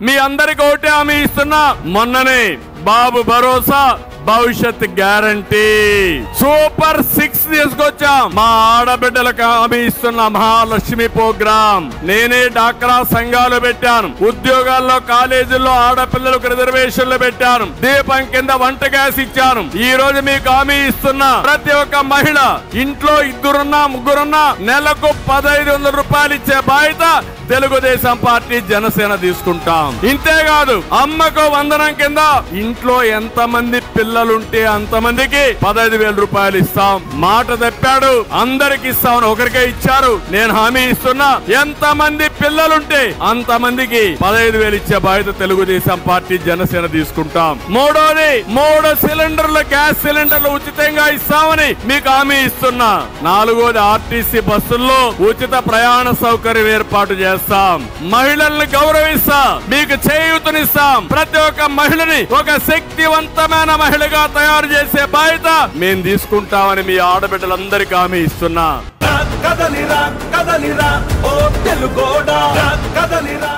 మీ అందరికి ఒకటే హామీ ఇస్తున్నా, మొన్ననే బాబు భరోసా భవిష్యత్ గ్యారంటీ సూపర్ 6 తీసుకొచ్చాం. మా ఆడబిడ్డలకు హామీ ఇస్తున్న మహాలక్ష్మి ప్రోగ్రామ్. నేనే డాక్రా సంఘాలు పెట్టాను, ఉద్యోగాల్లో కాలేజీల్లో ఆడపిల్లలకు రిజర్వేషన్లు పెట్టాను, దీపం కింద వంట గ్యాస్ ఇచ్చాను. ఈ రోజు మీకు హామీ ఇస్తున్నా, ప్రతి ఒక్క మహిళ ఇంట్లో 2 ముగ్గురున్నా నెలకు 1500 రూపాయలు ఇచ్చే బాధ్యత తెలుగుదేశం పార్టీ జనసేన తీసుకుంటాం. ఇంతేకాదు అమ్మకు వందనం కింద ఇంట్లో ఎంత మంది పిల్లలుంటే అంతమందికి 15,000 రూపాయలు ఇస్తాం. మాట తప్పాడు, అందరికి ఇస్తామని ఒకరికే ఇచ్చారు. నేను హామీ ఇస్తున్నా, ఎంత మంది పిల్లలుంటే అంతమందికి 15,000 ఇచ్చే బాధ్యత తెలుగుదేశం పార్టీ జనసేన తీసుకుంటాం. మూడోది 3 సిలిండర్ల గ్యాస్ సిలిండర్లు ఉచితంగా ఇస్తామని మీకు హామీ ఇస్తున్నా. నాలుగోది ఆర్టీసీ బస్సుల్లో ఉచిత ప్రయాణ సౌకర్యం ఏర్పాటు చేస్తాం. మహిళల్ని గౌరవిస్తాం, మీకు చేయూతనిస్తాం. ప్రతి ఒక్క మహిళని ఒక శక్తివంతమైన మహిళగా తయారు చేసే బాధ్యత మేము తీసుకుంటామని మీ ఆడబిడ్డలందరికీ హామీ ఇస్తున్నా. కదలిరా కదలిరా ఓ తెలుగోడా కదలిరా.